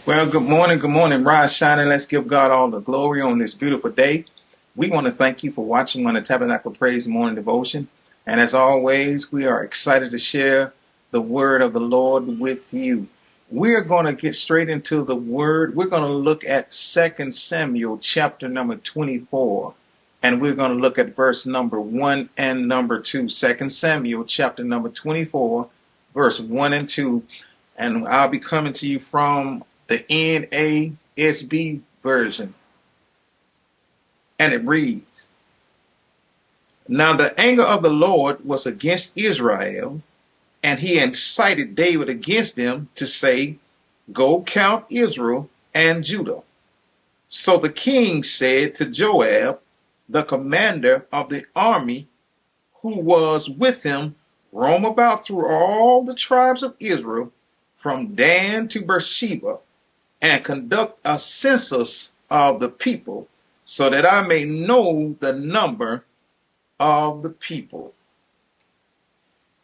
Well, good morning. Good morning. Rise shining. Let's give God all the glory on this beautiful day. We want to thank you for watching on the Tabernacle Praise Morning Devotion. And as always, we are excited to share the word of the Lord with you. We're going to get straight into the word. We're going to look at 2 Samuel chapter number 24. And we're going to look at verse number 1 and number 2. 2 Samuel chapter number 24, verse 1 and 2. And I'll be coming to you from the NASB version. And it reads, Now the anger of the Lord was against Israel, and he incited David against them to say, Go count Israel and Judah. So the king said to Joab, the commander of the army who was with him, Roam about through all the tribes of Israel, from Dan to Beersheba, and conduct a census of the people, so that I may know the number of the people.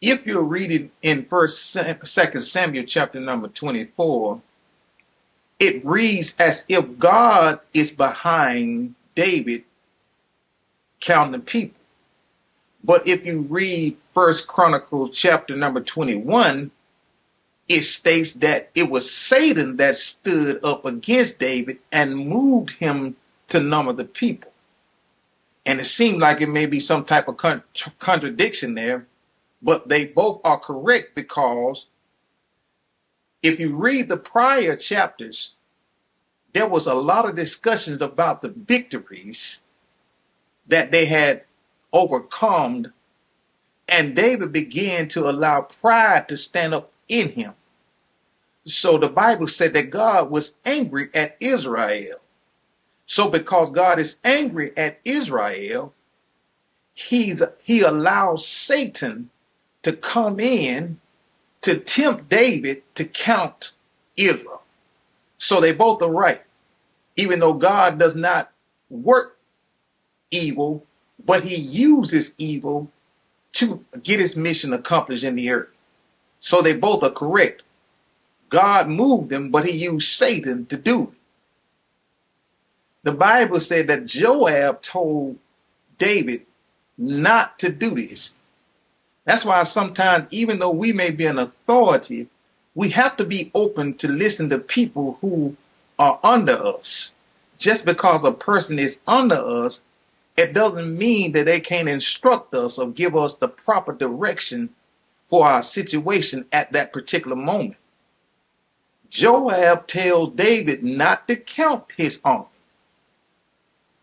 If you're reading in Second Samuel chapter number 24, it reads as if God is behind David counting the people. But if you read First Chronicles chapter number 21, it states that it was Satan that stood up against David and moved him to number the people. And it seemed like it may be some type of contradiction there, but they both are correct, because if you read the prior chapters, there was a lot of discussions about the victories that they had overcome, and David began to allow pride to stand up in him. So the Bible said that God was angry at Israel. So because God is angry at Israel, he allows Satan to come in to tempt David to count Israel. So they both are right. Even though God does not work evil, but he uses evil to get his mission accomplished in the earth. So they both are correct. God moved him, but he used Satan to do it. The Bible said that Joab told David not to do this. That's why sometimes, even though we may be an authority, we have to be open to listen to people who are under us. Just because a person is under us, it doesn't mean that they can't instruct us or give us the proper direction for our situation at that particular moment. Joab tells David not to count his army,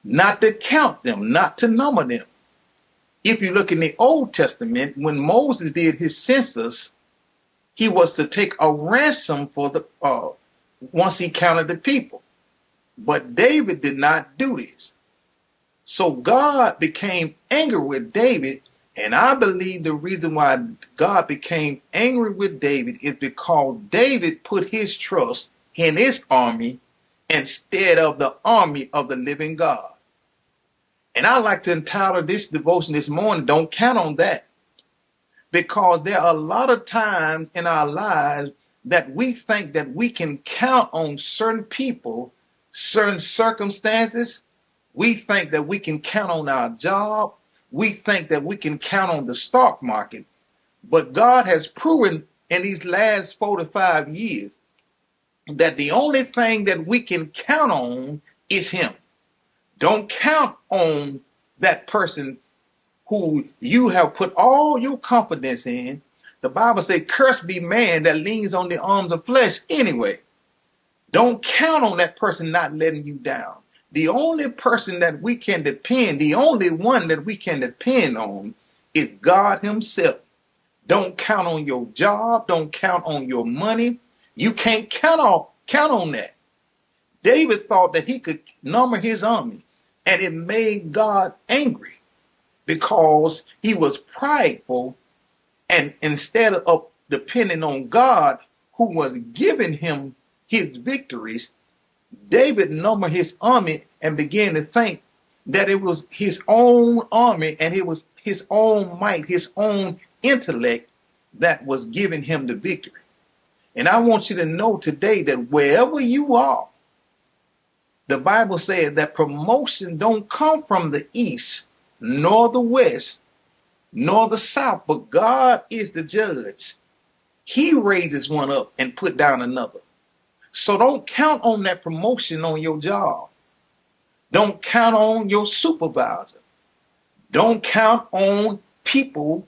not to count them, not to number them. If you look in the Old Testament, when Moses did his census, he was to take a ransom for the once he counted the people. But David did not do this. So God became angry with David, and I believe the reason why God became angry with David is because David put his trust in his army instead of the army of the living God. And I like to entitle this devotion this morning, Don't Count on That. Because there are a lot of times in our lives that we think that we can count on certain people, certain circumstances. We think that we can count on our job. We think that we can count on the stock market. But God has proven in these last 4 to 5 years that the only thing that we can count on is him. Don't count on that person who you have put all your confidence in. The Bible says, cursed be man that leans on the arms of flesh anyway. Don't count on that person not letting you down. The only person that we can depend, the only one that we can depend on is God himself. Don't count on your job. Don't count on your money. You can't count on that. David thought that he could number his army, and it made God angry because he was prideful, and instead of depending on God, who was giving him his victories, David numbered his army and began to think that it was his own army and it was his own might, his own intellect that was giving him the victory. And I want you to know today that wherever you are, the Bible says that promotion don't come from the east, nor the west, nor the south, but God is the judge. He raises one up and put down another. So don't count on that promotion on your job. Don't count on your supervisor. Don't count on people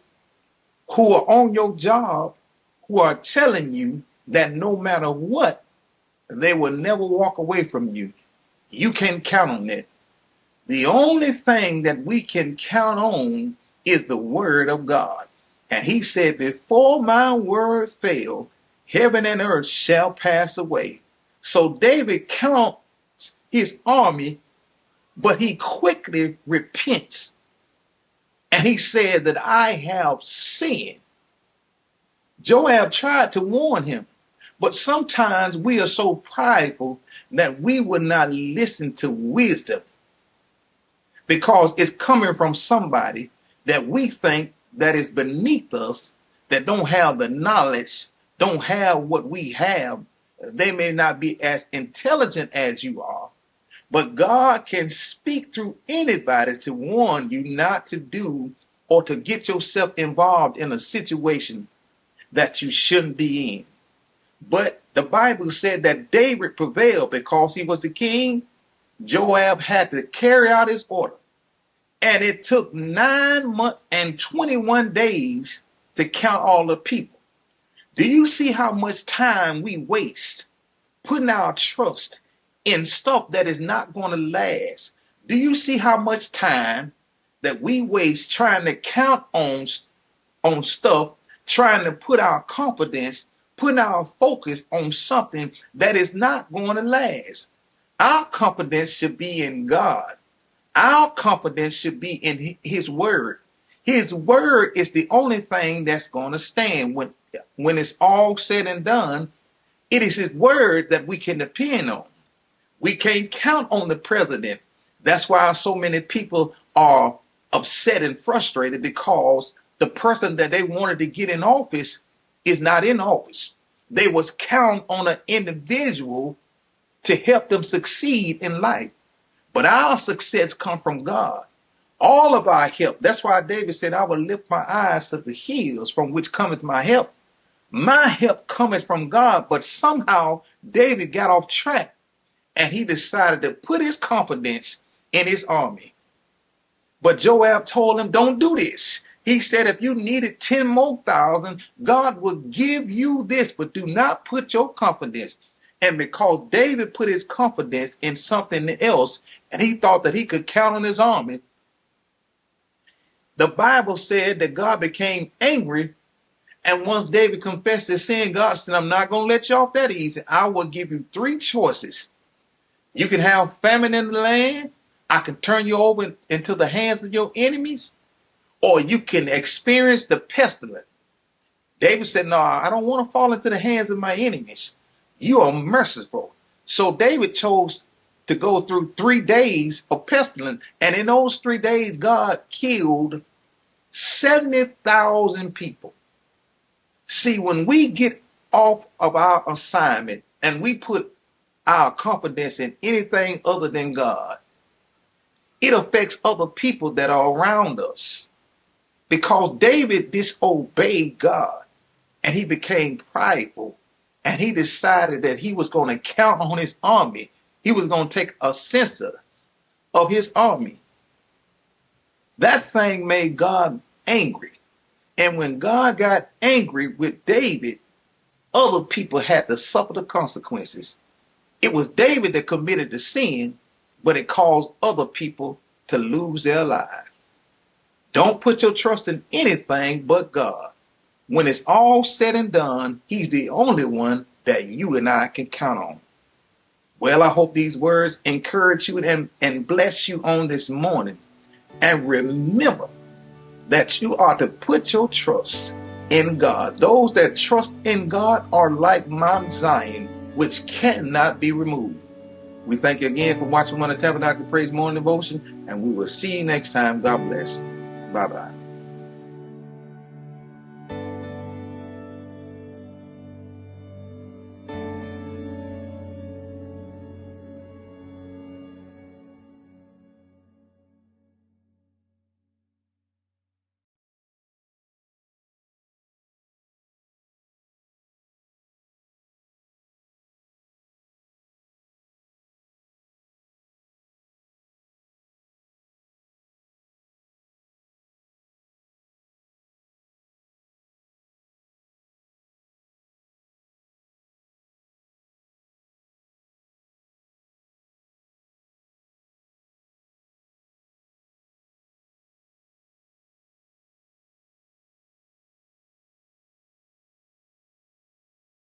who are on your job who are telling you that no matter what, they will never walk away from you. You can't count on that. The only thing that we can count on is the word of God. And he said, before my word fail, heaven and earth shall pass away. So David counts his army, but he quickly repents. And he said that I have sinned. Joab tried to warn him, but sometimes we are so prideful that we would not listen to wisdom because it's coming from somebody that we think that is beneath us, that don't have the knowledge, don't have what we have. They may not be as intelligent as you are, but God can speak through anybody to warn you not to do or to get yourself involved in a situation that you shouldn't be in. But the Bible said that David prevailed because he was the king. Joab had to carry out his order. And it took 9 months and 21 days to count all the people. Do you see how much time we waste putting our trust in stuff that is not going to last? Do you see how much time that we waste trying to count on stuff, trying to put our confidence, putting our focus on something that is not going to last? Our confidence should be in God. Our confidence should be in his word. His word is the only thing that's going to stand when it's all said and done. It is his word that we can depend on. We can't count on the president. That's why so many people are upset and frustrated, because the person that they wanted to get in office is not in office. They was count on an individual to help them succeed in life. But our success comes from God. All of our help. That's why David said, I will lift my eyes to the hills from which cometh my help. My help cometh from God. But somehow David got off track and he decided to put his confidence in his army. But Joab told him, don't do this. He said, if you needed 10 more thousand, God will give you this, but do not put your confidence. And because David put his confidence in something else, and he thought that he could count on his army, the Bible said that God became angry. And once David confessed his sin, God said, I'm not going to let you off that easy. I will give you 3 choices. You can have famine in the land. I can turn you over into the hands of your enemies. Or you can experience the pestilence. David said, no, I don't want to fall into the hands of my enemies. You are merciful. So David chose to go through 3 days of pestilence. And in those 3 days, God killed 70,000 people. See, when we get off of our assignment and we put our confidence in anything other than God, it affects other people that are around us. Because David disobeyed God and he became prideful, and he decided that he was going to count on his army. He was going to take a census of his army. That thing made God angry. And when God got angry with David, other people had to suffer the consequences. It was David that committed the sin, but it caused other people to lose their lives. Don't put your trust in anything but God. When it's all said and done, he's the only one that you and I can count on. Well, I hope these words encourage you and bless you on this morning. And remember that you are to put your trust in God. Those that trust in God are like Mount Zion, which cannot be removed. We thank you again for watching One of Tabernacle Praise Morning Devotion, and we will see you next time. God bless. Bye-bye.